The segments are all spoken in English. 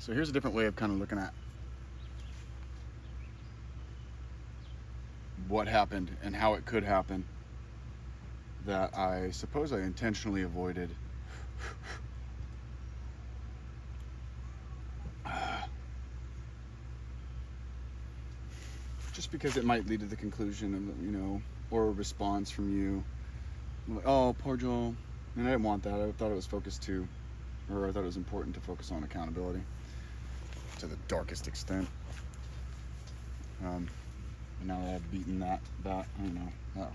So here's a different way of kind of looking at what happened and how it could happen that I suppose I intentionally avoided. Just because it might lead to the conclusion of, or a response from you, like, oh, poor Joel. And I didn't want that. I thought it was focused too, or I thought it was important to focus on accountability to the darkest extent. And now that I've beaten that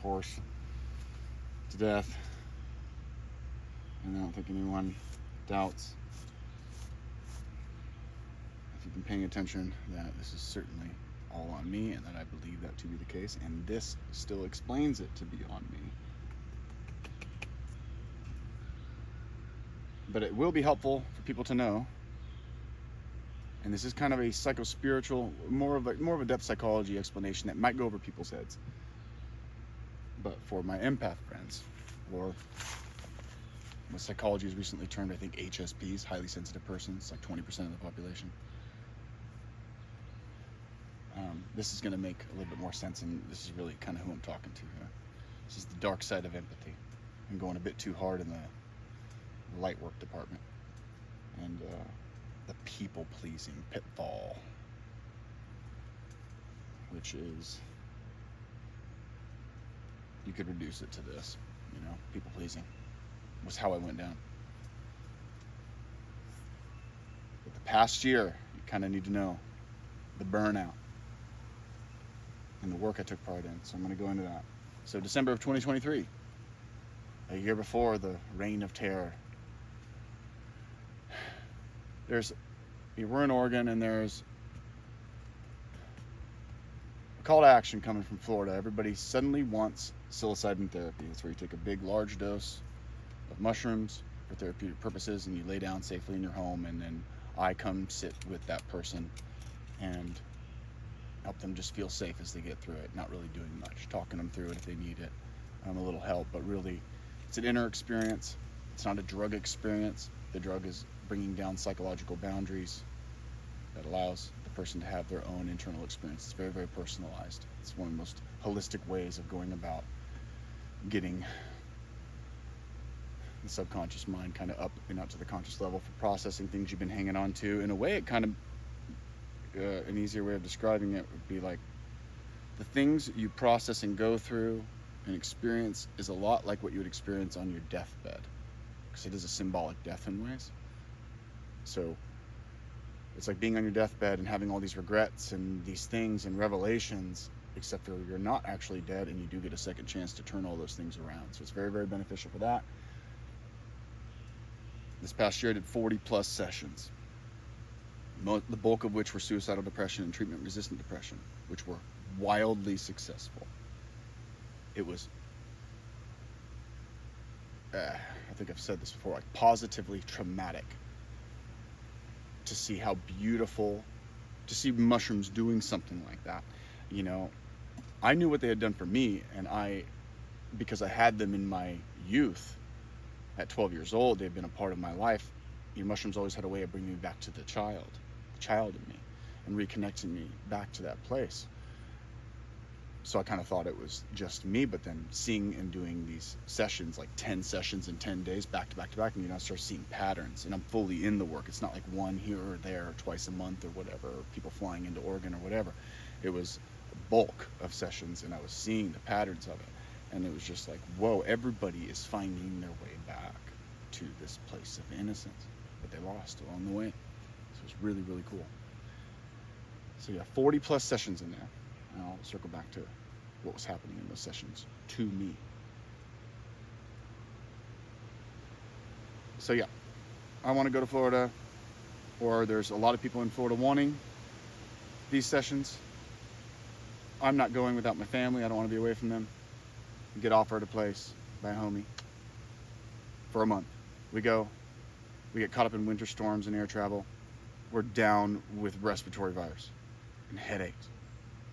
horse to death, and I don't think anyone doubts, if you've been paying attention, that this is certainly all on me, and that I believe that to be the case, and this still explains it to be on me. But it will be helpful for people to know, and this is kind of a psycho-spiritual, more of a depth psychology explanation that might go over people's heads. But for my empath friends, or what psychology has recently termed, I think, HSPs, highly sensitive persons, like 20% of the population, this is going to make a little bit more sense, and this is really kind of who I'm talking to here. This is the dark side of empathy. I'm going a bit too hard in the light work department, and the people-pleasing pitfall, which is, you could reduce it to this, people-pleasing was how I went down. But the past year, you kind of need to know the burnout and the work I took part in. So I'm going to go into that. So December of 2023, a year before the reign of terror, we're in Oregon, and there's a call to action coming from Florida. Everybody suddenly wants psilocybin therapy. It's where you take a big, large dose of mushrooms for therapeutic purposes, and you lay down safely in your home, and then I come sit with that person and help them just feel safe as they get through it, not really doing much, talking them through it if they need it, a little help, but really it's an inner experience. It's not a drug experience. The drug is bringing down psychological boundaries that allows the person to have their own internal experience. It's very, very personalized. It's one of the most holistic ways of going about getting the subconscious mind kind of up and out to the conscious level for processing things you've been hanging on to. In a way, it kind of an easier way of describing it would be like the things you process and go through and experience is a lot like what you would experience on your deathbed, because it is a symbolic death in ways. So it's like being on your deathbed and having all these regrets and these things and revelations, except for you're not actually dead, and you do get a second chance to turn all those things around. So it's very, very beneficial for that. This past year I did 40 plus sessions, the bulk of which were suicidal depression and treatment-resistant depression, which were wildly successful. It was, I think I've said this before, like positively traumatic to see how beautiful, to see mushrooms doing something like that. I knew what they had done for me, and because I had them in my youth, at 12 years old, they've been a part of my life. Mushrooms always had a way of bringing me back to the child in me, and reconnecting me back to that place. So I kind of thought it was just me, but then seeing and doing these sessions, like 10 sessions in 10 days, back to back to back, and I start seeing patterns, and I'm fully in the work. It's not like one here or there, or twice a month or whatever, or people flying into Oregon or whatever. It was a bulk of sessions, and I was seeing the patterns of it. And it was just like, whoa, everybody is finding their way back to this place of innocence that they lost along the way. So it's really, really cool. So yeah, 40 plus sessions in there. And I'll circle back to what was happening in those sessions to me. So yeah, I want to go to Florida, or there's a lot of people in Florida wanting these sessions. I'm not going without my family. I don't want to be away from them. Get offered a place by a homie for a month. We go, we get caught up in winter storms and air travel. We're down with respiratory virus and headaches,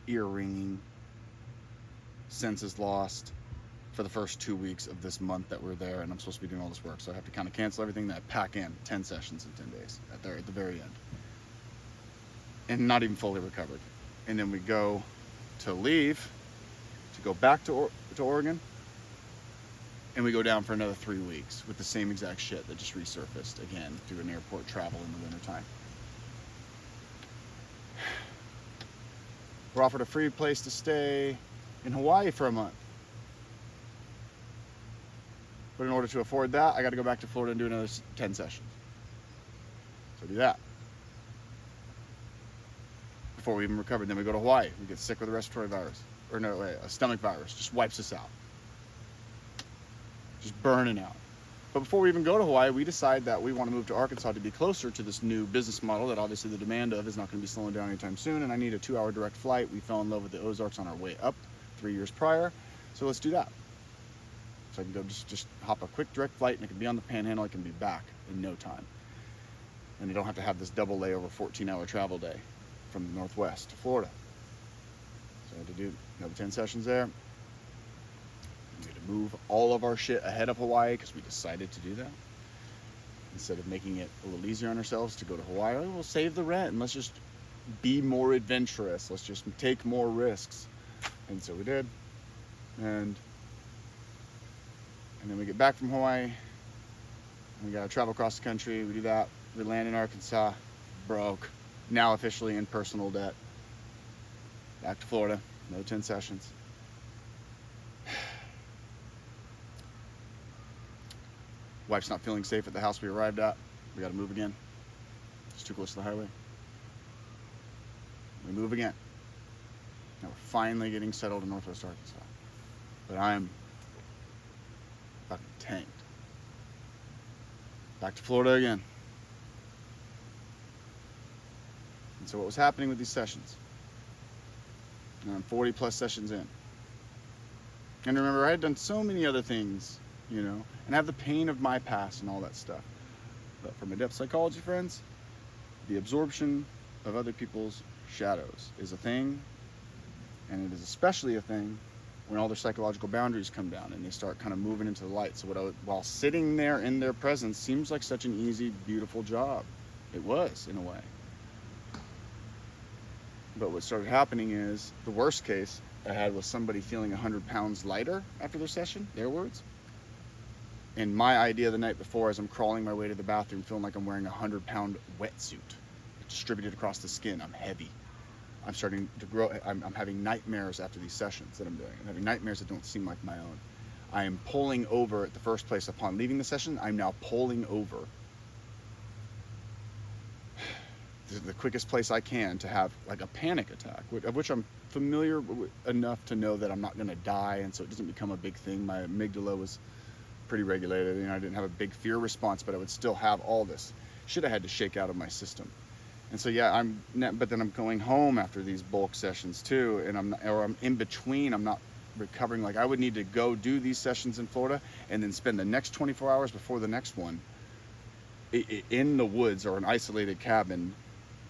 ear ringing, senses lost for the first 2 weeks of this month that we're there, and I'm supposed to be doing all this work. So I have to kind of cancel everything, that pack in 10 sessions in 10 days at the very end. and not even fully recovered. And then we go to leave to go back to Oregon, and we go down for another 3 weeks with the same exact shit that just resurfaced again through an airport travel in the wintertime. We're offered a free place to stay in Hawaii for a month. But in order to afford that, I got to go back to Florida and do another 10 sessions. So do that. Before we even recover, then we go to Hawaii. We get sick with a respiratory virus. Or no, a stomach virus. Just wipes us out. Just burning out. But before we even go to Hawaii, we decide that we want to move to Arkansas to be closer to this new business model that obviously the demand of is not going to be slowing down anytime soon. And I need a 2-hour direct flight. We fell in love with the Ozarks on our way up 3 years prior. So let's do that. So I can go just hop a quick direct flight, and it can be on the Panhandle. I can be back in no time. And you don't have to have this double layover 14-hour travel day from the Northwest to Florida. So I had to do another 10 sessions there. We had to move all of our shit ahead of Hawaii because we decided to do that. Instead of making it a little easier on ourselves to go to Hawaii, we'll save the rent and let's just be more adventurous. Let's just take more risks. And so we did. And then we get back from Hawaii. We got to travel across the country. We do that. We land in Arkansas. Broke. Now officially in personal debt. Back to Florida. Another 10 sessions. Wife's not feeling safe at the house we arrived at. We got to move again. It's too close to the highway. We move again. Now we're finally getting settled in Northwest Arkansas. But I'm fucking tanked. Back to Florida again. And so what was happening with these sessions? And I'm 40 plus sessions in. And remember, I had done so many other things, you know, and I have the pain of my past and all that stuff. But for my depth psychology friends, the absorption of other people's shadows is a thing, and it is especially a thing when all their psychological boundaries come down and they start kind of moving into the light. So while sitting there in their presence seems like such an easy, beautiful job. It was, in a way. But what started happening is, the worst case I had was somebody feeling 100 pounds lighter after their session, their words. And my idea the night before, as I'm crawling my way to the bathroom, feeling like I'm wearing a 100-pound wetsuit distributed across the skin. I'm heavy. I'm starting to grow. I'm having nightmares after these sessions that I'm doing. I'm having nightmares that don't seem like my own. I am pulling over at the first place upon leaving the session. I'm now pulling over the quickest place I can to have like a panic attack, of which I'm familiar enough to know that I'm not going to die, and so it doesn't become a big thing. My amygdala was pretty regulated. You know, I didn't have a big fear response, but I would still have all this shit I had to shake out of my system. And so yeah, but then I'm going home after these bulk sessions too, and I'm in between. I'm not recovering. Like, I would need to go do these sessions in Florida and then spend the next 24 hours before the next one in the woods or an isolated cabin,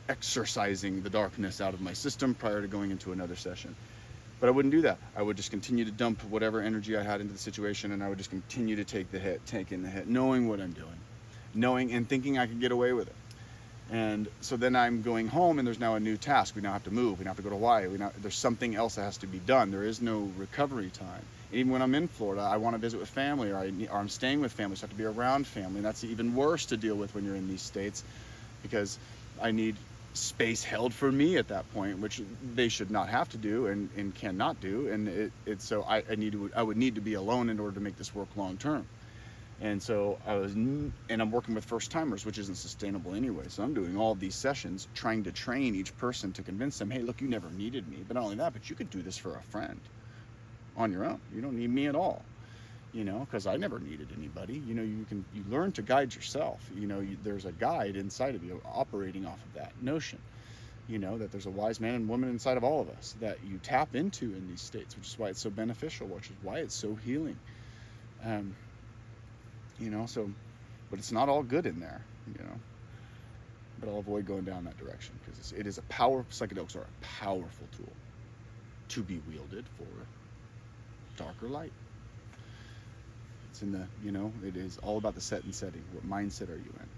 exercising the darkness out of my system prior to going into another session. But I wouldn't do that. I would just continue to dump whatever energy I had into the situation, and I would just continue to take the hit, knowing what I'm doing, knowing and thinking I could get away with it. And so then I'm going home, and there's now a new task. We now have to move. We now have to go to Hawaii. There's something else that has to be done. There is no recovery time. And even when I'm in Florida, I want to visit with family, or I'm staying with family, so I have to be around family. And that's even worse to deal with when you're in these states, because I need space held for me at that point, which they should not have to do and cannot do. And so I would need to be alone in order to make this work long term. And so I'm working with first timers, which isn't sustainable anyway. So I'm doing all of these sessions, trying to train each person to convince them, hey, look, you never needed me. But not only that, but you could do this for a friend on your own. You don't need me at all, you know, because I never needed anybody. You know, you learn to guide yourself. You know, there's a guide inside of you operating off of that notion, you know, that there's a wise man and woman inside of all of us that you tap into in these states, which is why it's so beneficial, which is why it's so healing. You know, so, but it's not all good in there, you know, but I'll avoid going down that direction because it is psychedelics are a powerful tool to be wielded for darker light. It's in the, you know, it is all about the set and setting. What mindset are you in?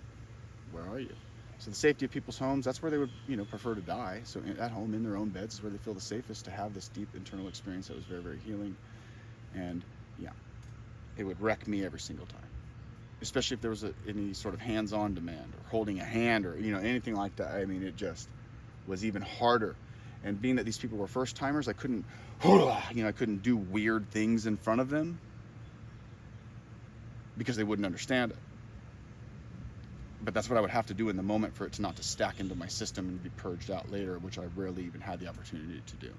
Where are you? So the safety of people's homes, that's where they would, prefer to die. So at home, in their own beds, is where they feel the safest to have this deep internal experience that was very, very healing. And yeah, it would wreck me every single time, especially if there was any sort of hands-on demand or holding a hand or, anything like that. I mean, it just was even harder. And being that these people were first timers, I couldn't, I couldn't do weird things in front of them because they wouldn't understand it. But that's what I would have to do in the moment for it to not to stack into my system and be purged out later, which I rarely even had the opportunity to do.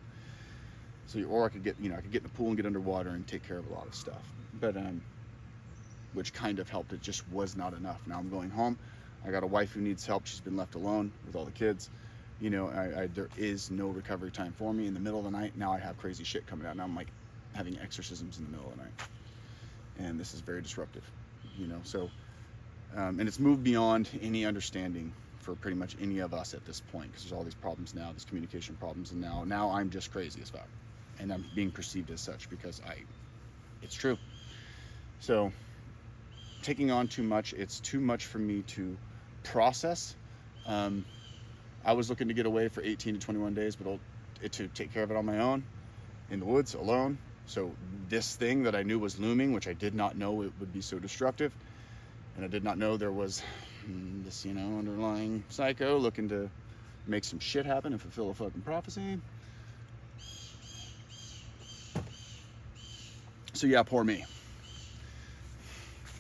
So, or I could get, I could get in the pool and get underwater and take care of a lot of stuff. But, which kind of helped. It just was not enough. Now I'm going home. I got a wife who needs help. She's been left alone with all the kids. There is no recovery time for me. In the middle of the night, now I have crazy shit coming out. Now I'm like having exorcisms in the middle of the night. And this is very disruptive, so, and it's moved beyond any understanding for pretty much any of us at this point, because there's all these problems now, these communication problems, and now I'm just crazy as fuck. And I'm being perceived as such because it's true. So taking on too much, it's too much for me to process. I was looking to get away for 18 to 21 days, but to take care of it on my own, in the woods, alone. So this thing that I knew was looming, which I did not know it would be so destructive, and I did not know there was this, underlying psycho looking to make some shit happen and fulfill a fucking prophecy. So yeah, poor me.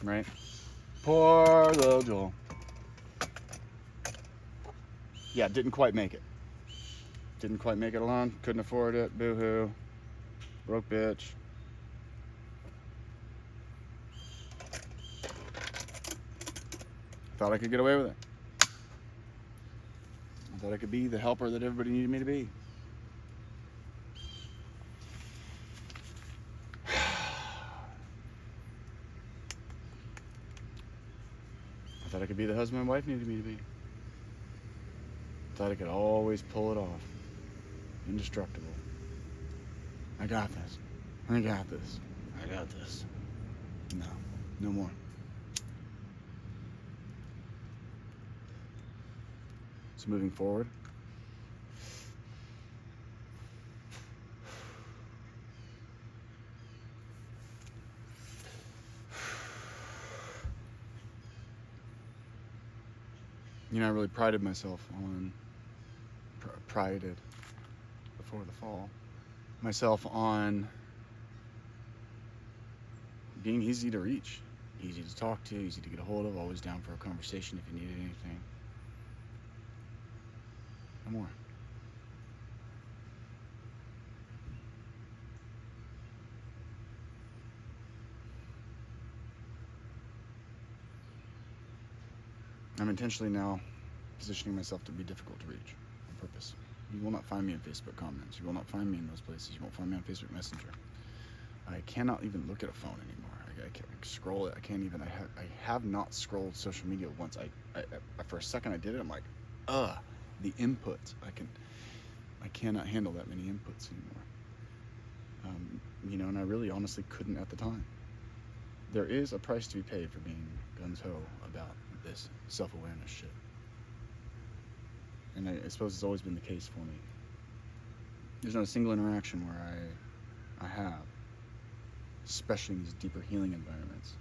Right? Poor little Joel. Yeah, didn't quite make it. Didn't quite make it alone. Couldn't afford it. Boo-hoo. Broke bitch. Thought I could get away with it. I thought I could be the helper that everybody needed me to be. I thought I could be the husband and wife needed me to be. I thought I could always pull it off. Indestructible. I got this. I got this. I got this. No. No more. So moving forward. I really prided myself on, prided before the fall, myself on being easy to reach, easy to talk to, easy to get a hold of, always down for a conversation if you needed anything. No more. I'm intentionally now positioning myself to be difficult to reach on purpose. You will not find me in Facebook comments. You will not find me in those places. You won't find me on Facebook Messenger. I cannot even look at a phone anymore. I can't scroll it. I can't even. I have not scrolled social media once. I for a second I did it. I'm like, the inputs. I cannot handle that many inputs anymore. And I really honestly couldn't at the time. There is a price to be paid for being gung-ho about this self-awareness shit. And I suppose it's always been the case for me. There's not a single interaction where I have, especially in these deeper healing environments,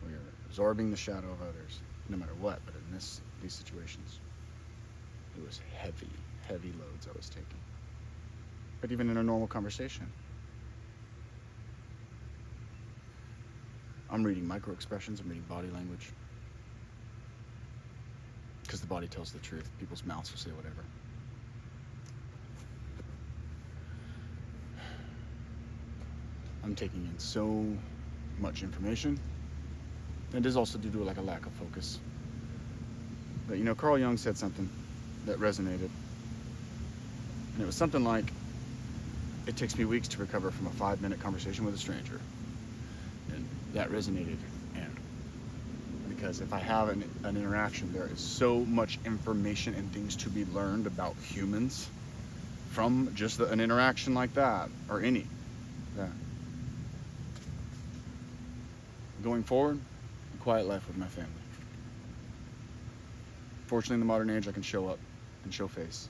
where you're absorbing the shadow of others, no matter what, but in these situations, it was heavy loads I was taking. But even in a normal conversation, I'm reading micro expressions, I'm reading body language. Because the body tells the truth. People's mouths will say whatever. I'm taking in so much information. It is also due to like a lack of focus. But Carl Jung said something that resonated. And it was something like, it takes me weeks to recover from a 5-minute conversation with a stranger. And that resonated. And because if I have an interaction, there is so much information and things to be learned about humans from just an interaction like that, or any. That. Going forward, a quiet life with my family. Fortunately, in the modern age, I can show up and show face.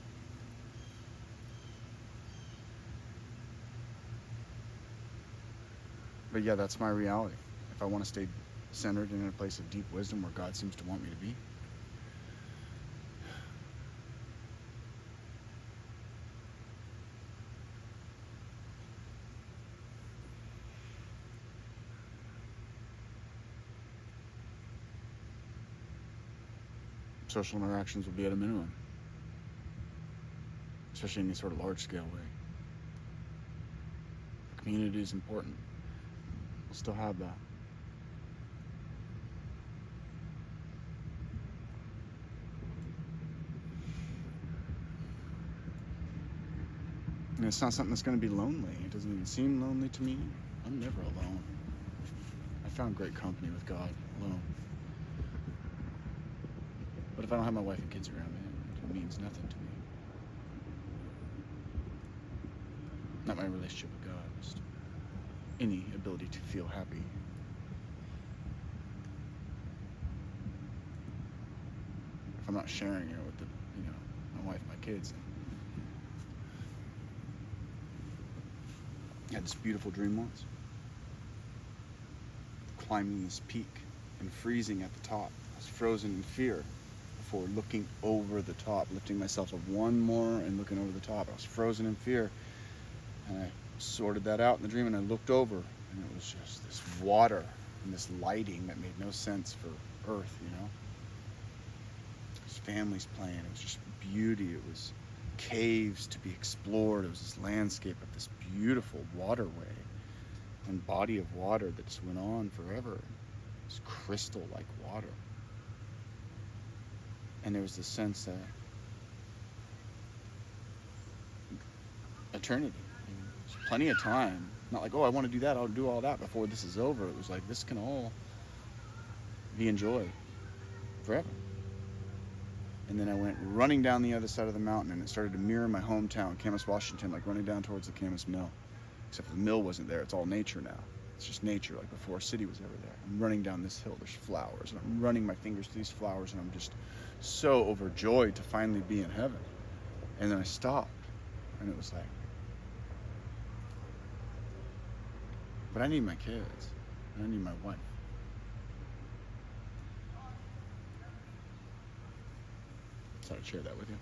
But yeah, that's my reality. If I want to stay centered in a place of deep wisdom where God seems to want me to be, social interactions will be at a minimum, especially in any sort of large-scale way. The community is important. We'll still have that. And it's not something that's going to be lonely. It doesn't even seem lonely to me. I'm never alone. I found great company with God alone. But if I don't have my wife and kids around me, it means nothing to me. Not my relationship with God, just any ability to feel happy. If I'm not sharing it with my wife, my kids. I had this beautiful dream once. Climbing this peak and freezing at the top. I was frozen in fear before looking over the top, lifting myself up one more and looking over the top. I was frozen in fear. And I sorted that out in the dream, and I looked over, and it was just this water and this lighting that made no sense for Earth, There's families playing. It was just beauty. It was caves to be explored. It was this landscape of this beautiful waterway and body of water that just went on forever. This crystal-like water. And there was this sense that eternity. There's plenty of time. Not like, oh, I want to do that, I'll do all that before this is over. It was like, this can all be enjoyed forever. And then I went running down the other side of the mountain, and it started to mirror my hometown, Camas, Washington, like running down towards the Camas Mill. Except for the mill wasn't there. It's all nature now. It's just nature, like before a city was ever there. I'm running down this hill. There's flowers, and I'm running my fingers through these flowers, and I'm just so overjoyed to finally be in heaven. And then I stopped, and it was like, but I need my kids, and I need my wife. So I'd share that with you.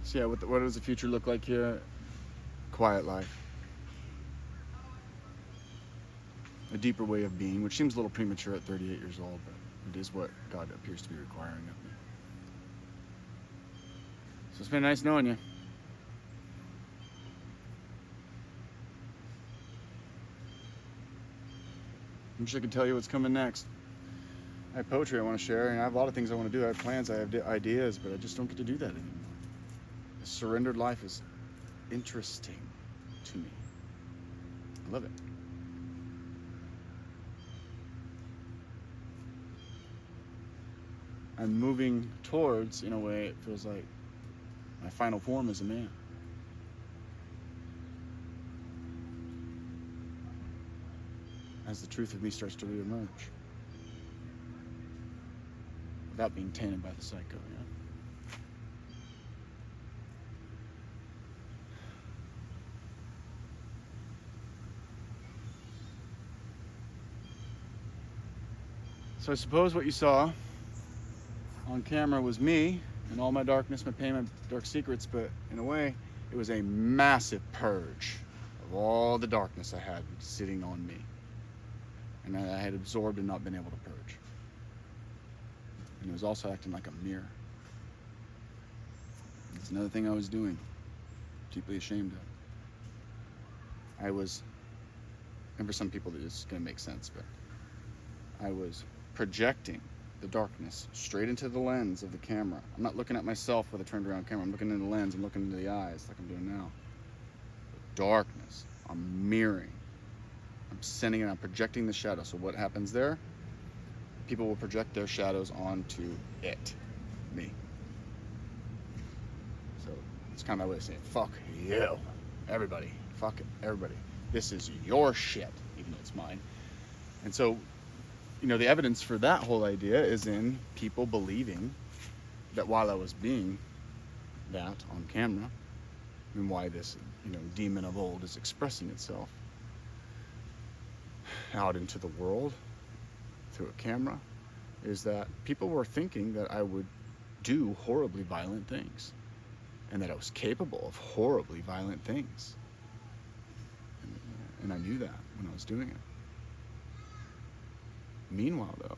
So yeah, what does the future look like here? Quiet life. A deeper way of being, which seems a little premature at 38 years old, but it is what God appears to be requiring of me. So it's been nice knowing you. I wish I could tell you what's coming next. I have poetry I want to share, and I have a lot of things I want to do. I have plans, I have ideas, but I just don't get to do that anymore. The surrendered life is interesting to me. I love it. I'm moving towards, in a way, it feels like my final form as a man. As the truth of me starts to reemerge. Without being tainted by the psycho, So I suppose what you saw on camera was me and all my darkness, my pain, my dark secrets, but in a way, it was a massive purge of all the darkness I had sitting on me. And I had absorbed and not been able to purge. And it was also acting like a mirror. It's another thing I was doing, deeply ashamed of. I was, and for some people this is going to make sense, but I was projecting the darkness straight into the lens of the camera. I'm not looking at myself with a turned around camera. I'm looking into the lens. I'm looking into the eyes like I'm doing now. The darkness, I'm mirroring. I'm sending it, I'm projecting the shadow. So what happens there? People will project their shadows onto it, me. So it's kind of my way of saying, fuck you, everybody. Fuck everybody. This is your shit, even though it's mine. And so, the evidence for that whole idea is in people believing that while I was being that on camera, and why this, demon of old is expressing itself out into the world through a camera, is that people were thinking that I would do horribly violent things, and that I was capable of horribly violent things. And I knew that when I was doing it. Meanwhile, though,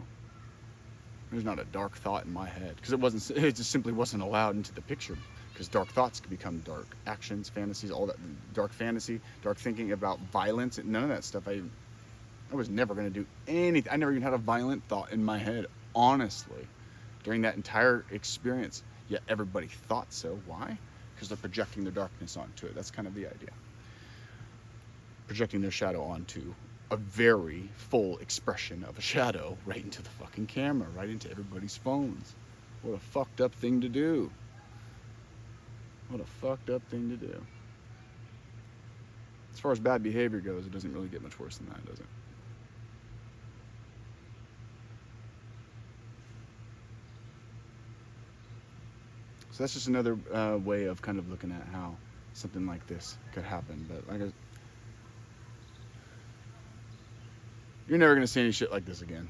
there's not a dark thought in my head, because it just simply wasn't allowed into the picture, because dark thoughts could become dark actions, fantasies, all that, dark fantasy, dark thinking about violence, none of that stuff. I was never going to do anything. I never even had a violent thought in my head, honestly, during that entire experience. Yet everybody thought so. Why? Because they're projecting their darkness onto it. That's kind of the idea. Projecting their shadow onto a very full expression of a shadow right into the fucking camera, right into everybody's phones. What a fucked up thing to do. What a fucked up thing to do. As far as bad behavior goes, it doesn't really get much worse than that, does it? So that's just another way of kind of looking at how something like this could happen. But you're never going to see any shit like this again.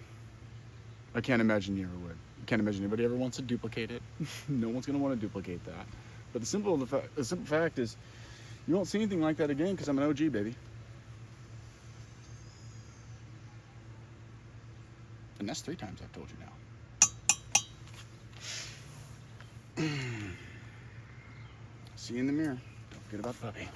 I can't imagine you ever would. I can't imagine anybody ever wants to duplicate it. No one's going to want to duplicate that. But the simple fact is, you won't see anything like that again, because I'm an OG, baby. And that's 3 times I've told you now. See you in the mirror. Don't forget about the puppy.